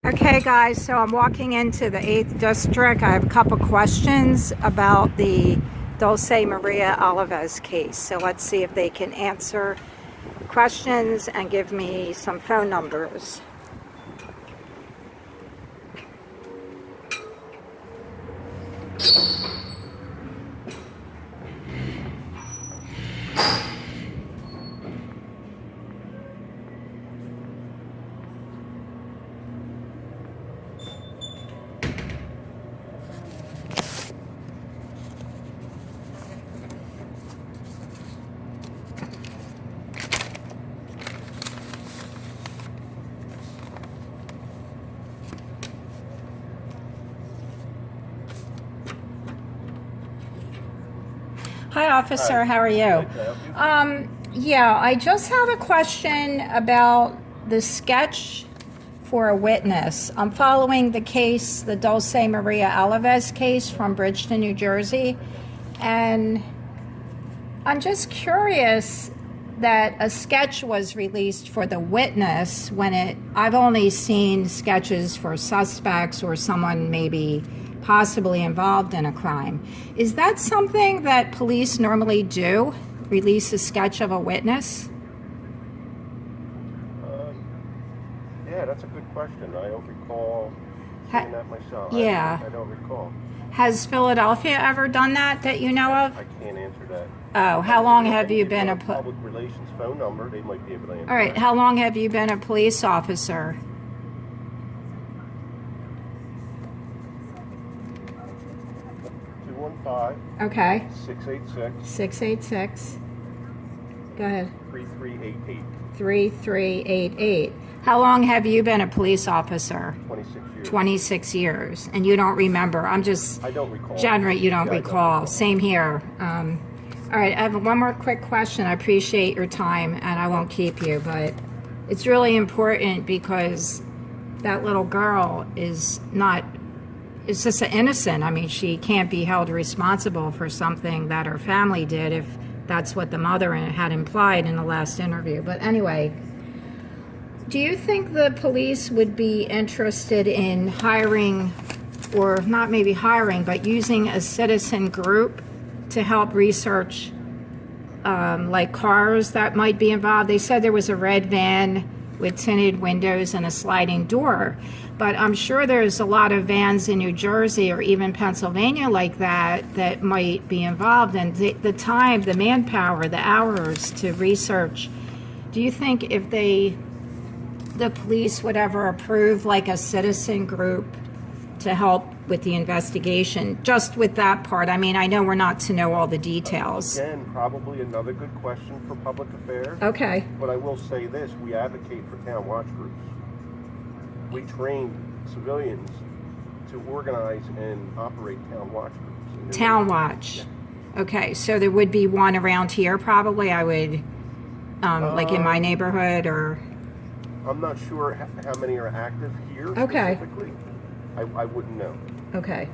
Okay guys, so I'm walking into the 8th district. I have a couple questions about the Dulce Maria Alavez case. So let's see if they can answer questions and give me some phone numbers. Hi, officer. How are you? Yeah, I just have a question about the sketch for a witness. I'm following the case, the Dulce Maria Alavez case from Bridgeton, New Jersey, and I'm just curious that a sketch was released for the witness when I've only seen sketches for suspects or someone maybe possibly involved in a crime. Is that something that police normally do? Release a sketch of a witness? Yeah, that's a good question. I don't recall seeing that myself. Yeah. I don't recall. Has Philadelphia ever done that you know of? I can't answer that. Oh, how long have you been a public relations phone number? They might be able to answer. All right, how long have you been a police officer? 215. Okay. 686. 686. Go ahead. 3388. 3388. How long have you been a police officer? 26 years. 26 years. And you don't remember. I don't recall. Generally, you don't recall. Same here. All right, I have one more quick question. I appreciate your time, and I won't keep you, but it's really important because that little girl is just an innocent. I mean, she can't be held responsible for something that her family did if that's what the mother had implied in the last interview. But anyway, do you think the police would be interested in hiring, or not maybe hiring, but using a citizen group to help research like cars that might be involved? They said there was a red van with tinted windows and a sliding door, but I'm sure there's a lot of vans in New Jersey or even Pennsylvania like that might be involved, and the time, the manpower, the hours to research. Do you think if the police would ever approve like a citizen group to help with the investigation, just with that part? I mean, I know we're not to know all the details. Again, probably another good question for public affairs. Okay. But I will say this, we advocate for town watch groups. We train civilians to organize and operate town watch groups. Town watch. Yeah. Okay, so there would be one around here probably, I would, like in my neighborhood, or? I'm not sure how many are active here specifically. I wouldn't know. Okay.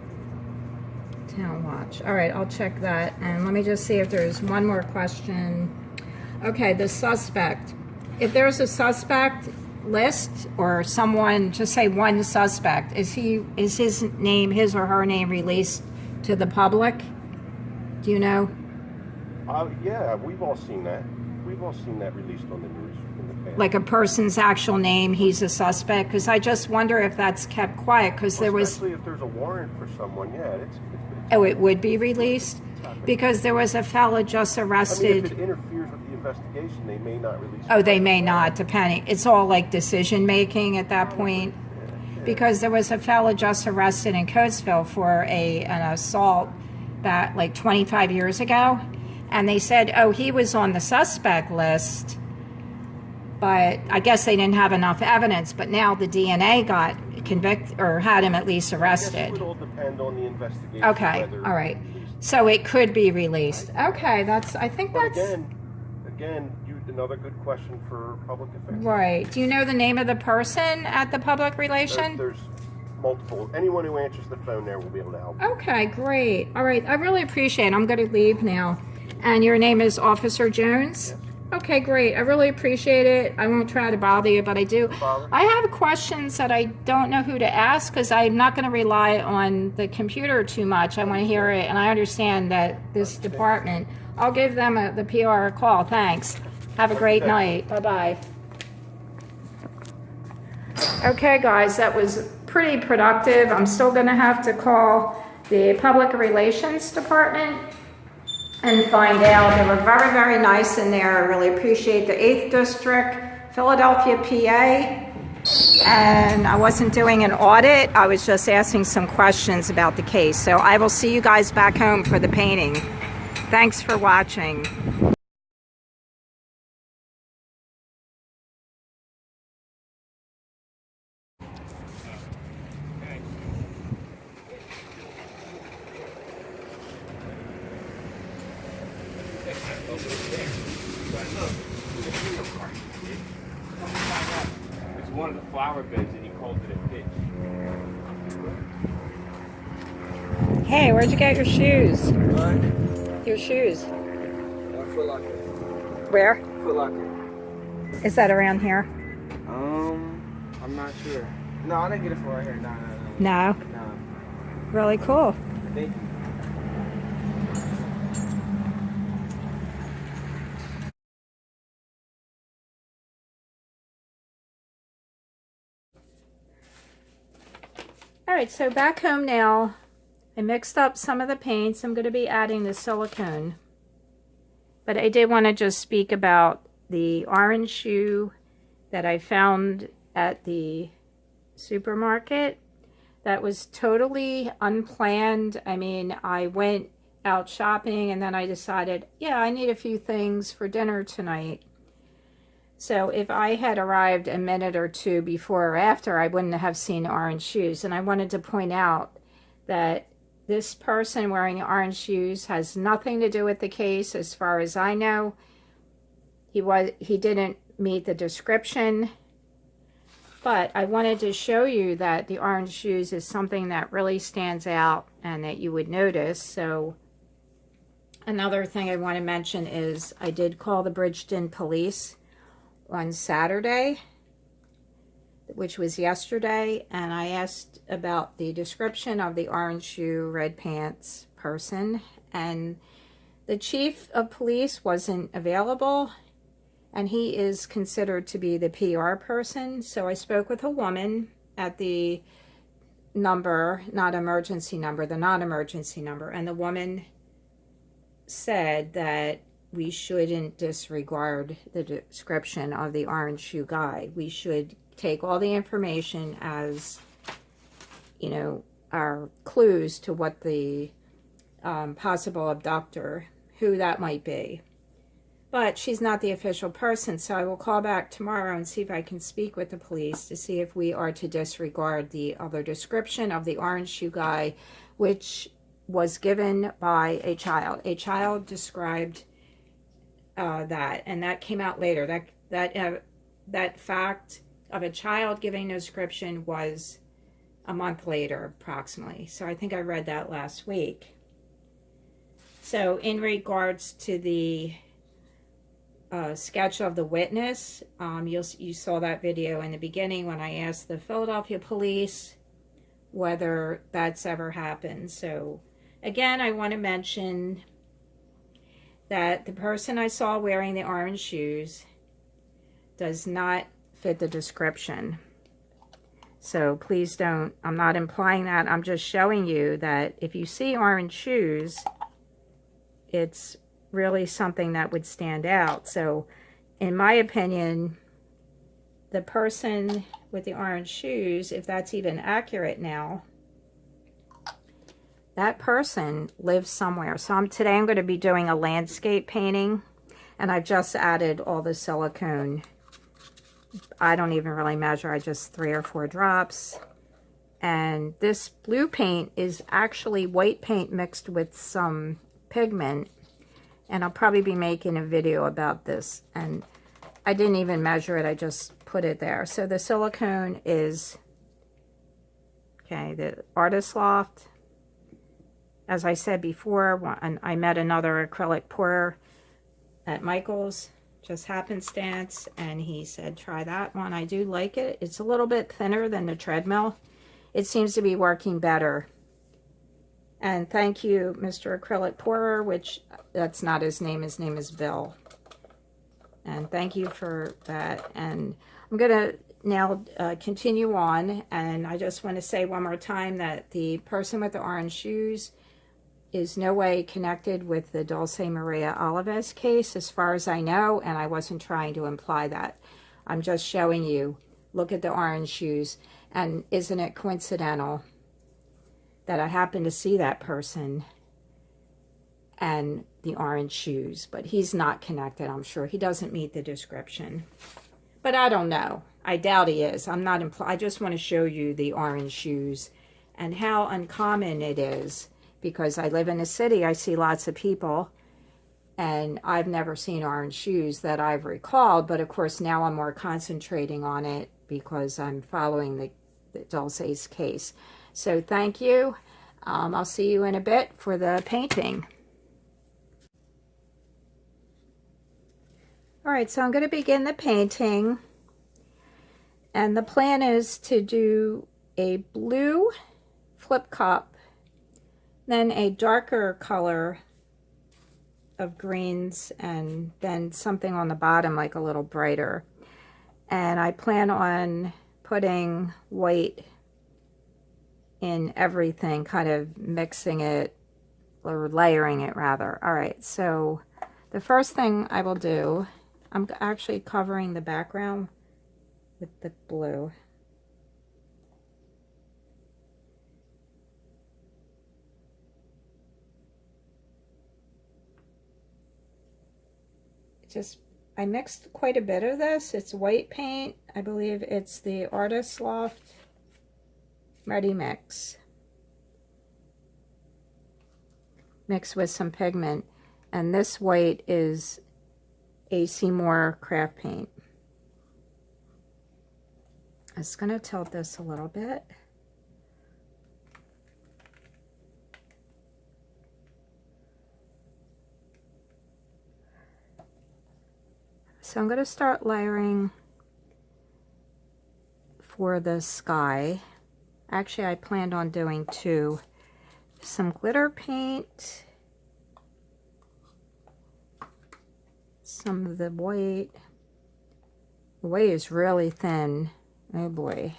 Town watch. All right, I'll check that. And let me just see if there's one more question. Okay, the suspect. If there's a suspect list or someone, just say one suspect, is his name, his or her name released to the public? Do you know? Yeah, we've all seen that. We've all seen that released on the news in the past. Like a person's actual name, he's a suspect? Because I just wonder if that's kept quiet, because there was... Especially if there's a warrant for someone, yeah. It's oh, it would be released? Because there was a fella just arrested... I mean, if it interferes with the investigation, they may not release it. Oh, they may not, depending. It's all like decision-making at that point. Because there was a fella just arrested in Coatesville for an assault back like 25 years ago. And they said, oh, he was on the suspect list, but I guess they didn't have enough evidence. But now the DNA got convicted, or had him at least arrested. I guess it would all depend on the investigation. Okay, all right. So it could be released. Okay, I think that's... Again, another good question for public affairs. Right. Do you know the name of the person at the public relation? There's multiple. Anyone who answers the phone there will be able to help. Okay, great. All right, I really appreciate it. I'm going to leave now. And your name is Officer Jones? Yes. Okay, great. I really appreciate it. I won't try to bother you, but I do. I have questions that I don't know who to ask because I'm not going to rely on the computer too much. I want to hear it, and I understand that this department, I'll give them the PR a call. Thanks. Have a great night. Bye-bye. Okay, guys, that was pretty productive. I'm still going to have to call the Public Relations Department and find out. They were very, very nice in there. I really appreciate the 8th District, Philadelphia, PA. And I wasn't doing an audit. I was just asking some questions about the case. So I will see you guys back home for the painting. Thanks for watching. It's one of the flower beds and he called it a pitch. Hey, where'd you get your shoes? What? Your shoes. Foot Locker. Where? Foot Locker. Is that around here? I'm not sure. No, I didn't get it from right here. No. No. No. Really cool. Thank you. All right, so back home now. I mixed up some of the paints. I'm going to be adding the silicone. But I did want to just speak about the orange shoe that I found at the supermarket. That was totally unplanned. I mean, I went out shopping and then I decided, yeah, I need a few things for dinner tonight. So if I had arrived a minute or two before or after, I wouldn't have seen orange shoes. And I wanted to point out that this person wearing orange shoes has nothing to do with the case as far as I know. He didn't meet the description. But I wanted to show you that the orange shoes is something that really stands out and that you would notice. So another thing I want to mention is I did call the Bridgeton police on Saturday, which was yesterday, and I asked about the description of the orange shoe, red pants person, and the chief of police wasn't available, and he is considered to be the PR person. So I spoke with a woman at the number, not emergency number, the non-emergency number, and the woman said that we shouldn't disregard the description of the orange shoe guy. We should take all the information as, you know, our clues to what the possible abductor, who that might be. But she's not the official person, so I will call back tomorrow and see if I can speak with the police to see if we are to disregard the other description of the orange shoe guy, which was given by a child. A child described that, and that came out later. That fact of a child giving a description was a month later, approximately. So I think I read that last week. So in regards to the sketch of the witness, you saw that video in the beginning when I asked the Philadelphia police whether that's ever happened. So again, I want to mention that the person I saw wearing the orange shoes does not fit the description. So please don't, I'm not implying that. I'm just showing you that if you see orange shoes, it's really something that would stand out. So in my opinion, the person with the orange shoes, if that's even accurate now, that person lives somewhere. So today I'm going to be doing a landscape painting, and I've just added all the silicone. I don't even really measure. I just 3 or 4 drops. And this blue paint is actually white paint mixed with some pigment. And I'll probably be making a video about this. And I didn't even measure it. I just put it there. So the silicone is, okay, the Artist Loft. As I said before, and I met another acrylic pourer at Michael's just happenstance, and he said try that one. I do like it. It's a little bit thinner than the treadmill. It seems to be working better. And thank you, Mr. Acrylic Pourer, which that's not his name is Bill. And thank you for that. And I'm going to now continue on, and I just want to say one more time that the person with the orange shoes is no way connected with the Dulce Maria Alavez case, as far as I know, and I wasn't trying to imply that. I'm just showing you, look at the orange shoes, and isn't it coincidental that I happened to see that person and the orange shoes, but he's not connected, I'm sure. He doesn't meet the description. But I don't know. I doubt he is. I just want to show you the orange shoes and how uncommon it is, because I live in a city. I see lots of people, and I've never seen orange shoes that I've recalled. But of course, now I'm more concentrating on it because I'm following the Dulce's case. So thank you. I'll see you in a bit for the painting. All right, so I'm going to begin the painting. And the plan is to do a blue flip cup, then a darker color of greens, and then something on the bottom like a little brighter. And I plan on putting white in everything, kind of mixing it, or layering it rather. All right, so the first thing I will do, I'm actually covering the background with the blue. I mixed quite a bit of this. It's white paint. I believe it's the Artist Loft Ready Mix. Mixed with some pigment. And this white is A.C. Moore craft paint. I'm just going to tilt this a little bit. So I'm going to start layering for the sky. Actually, I planned on doing two. Some glitter paint, some of the white. The white is really thin. Oh boy.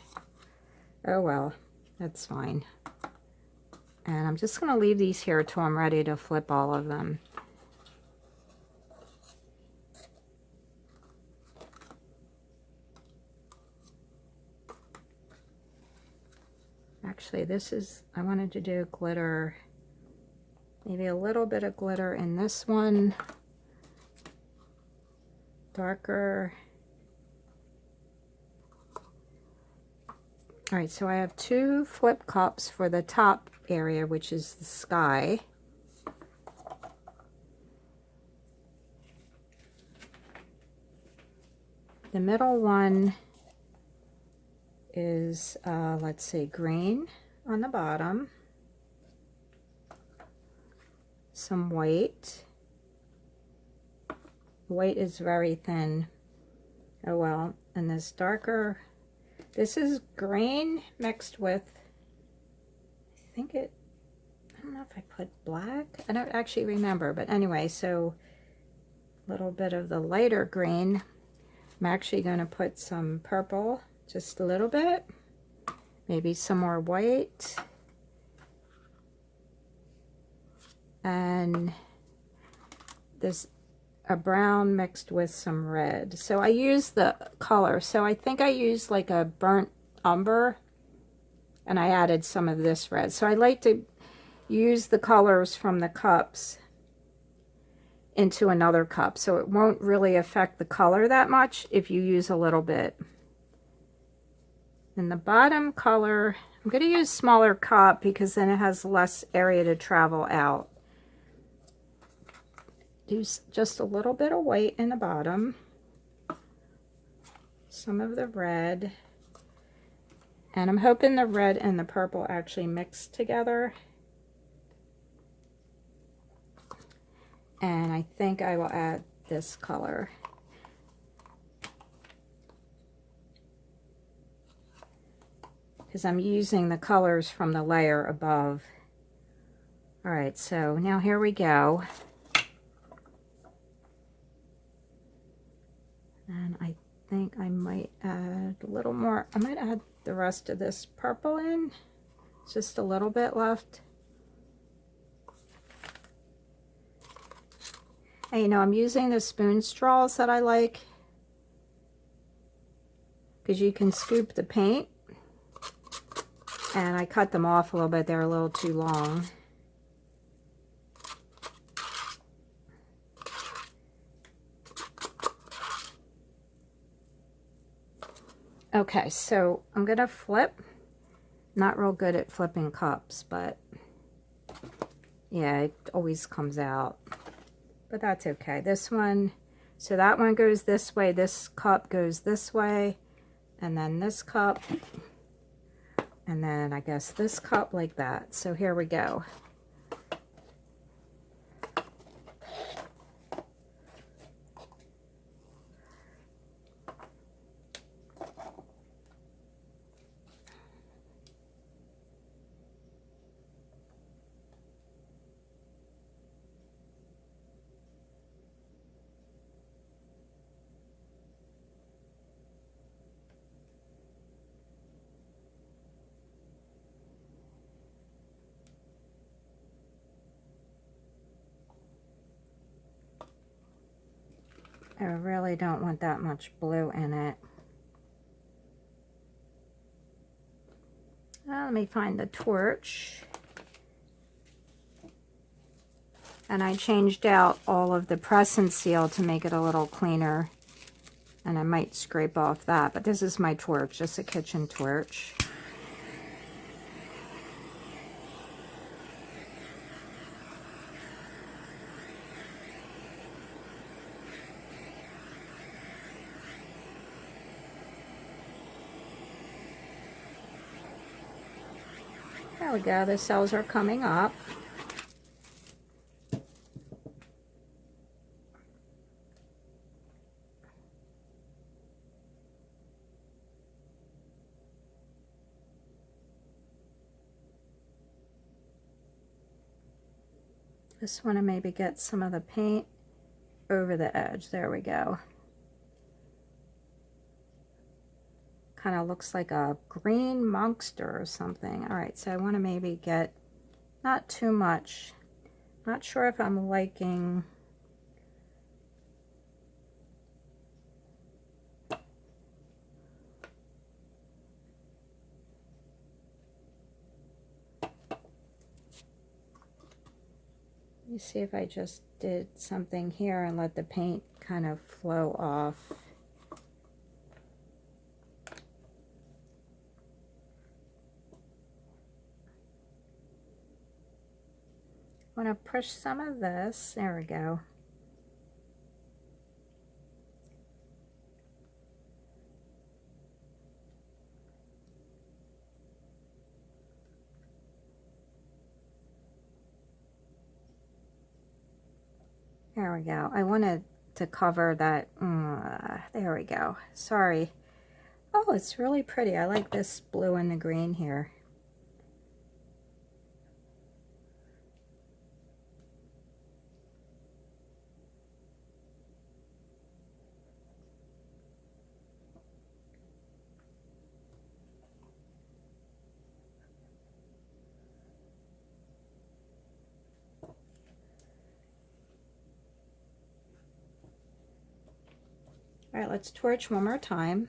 Oh well, that's fine. And I'm just going to leave these here till I'm ready to flip all of them. Actually, I wanted to do glitter, maybe a little bit of glitter in this one, darker. All right, so I have two flip cups for the top area, which is the sky. The middle one is, let's see, green on the bottom, some white. White is very thin. Oh well, and this darker, this is green mixed with, I don't know if I put black. I don't actually remember, but anyway, so a little bit of the lighter green. I'm actually going to put some purple, just a little bit, maybe some more white, and this a brown mixed with some red. So I use the color, so I think I used like a burnt umber, and I added some of this red. So I like to use the colors from the cups into another cup, so it won't really affect the color that much if you use a little bit. In the bottom color, I'm going to use smaller cup because then it has less area to travel out. Do just a little bit of white in the bottom, some of the red, and I'm hoping the red and the purple actually mix together. And I think I will add this color. because I'm using the colors from the layer above. All right, so now here we go. And I think I might add a little more. I might add the rest of this purple in. Just a little bit left. And you know, I'm using the spoon straws that I like, because you can scoop the paint. And I cut them off a little bit. They're a little too long. Okay, so I'm going to flip. Not real good at flipping cups, but yeah, it always comes out. But that's okay. This one, so that one goes this way, this cup goes this way, and then this cup, and then I guess this cup like that. So here we go. I really don't want that much blue in it. Let me find the torch. And I changed out all of the press and seal to make it a little cleaner. And I might scrape off that, but this is my torch, just a kitchen torch. There we go, the cells are coming up. Just want to maybe get some of the paint over the edge. There we go. Kind of looks like a green monster or something. All right, so I want to maybe get not too much. Not sure if I'm liking let me see if I just did something here and let the paint kind of flow off. I want to push some of this. There we go. There we go. I wanted to cover that. There we go. Sorry. Oh, it's really pretty. I like this blue and the green here. All right, let's torch one more time.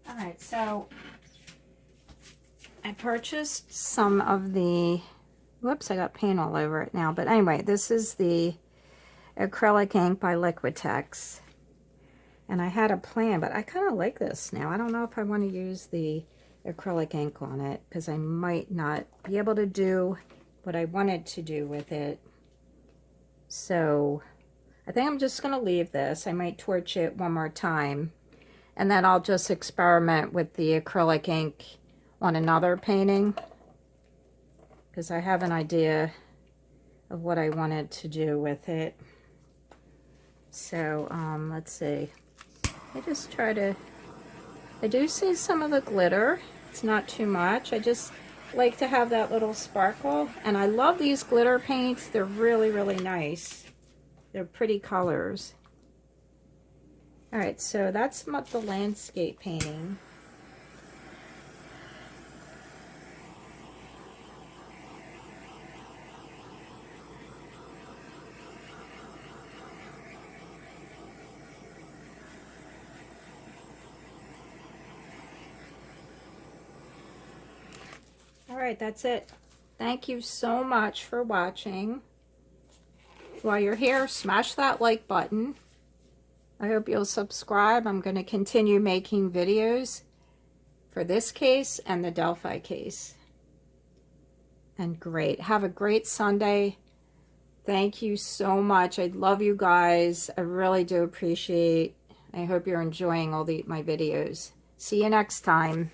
Alright, so I purchased some of the, whoops, I got paint all over it now, but anyway, this is the acrylic ink by Liquitex. And I had a plan, but I kind of like this now. I don't know if I want to use the acrylic ink on it because I might not be able to do what I wanted to do with it. So I think I'm just going to leave this. I might torch it one more time. And then I'll just experiment with the acrylic ink on another painting, because I have an idea of what I wanted to do with it. So let's see. I just try to, I do see some of the glitter. It's not too much. I just like to have that little sparkle. And I love these glitter paints. They're really, really nice. They're pretty colors. All right, so that's the landscape painting. All right, that's it. Thank you so much for watching. While you're here, smash that like button. I hope you'll subscribe. I'm going to continue making videos for this case and the Delphi case. And great. Have a great Sunday. Thank you so much. I love you guys. I really do appreciate. I hope you're enjoying all my videos. See you next time.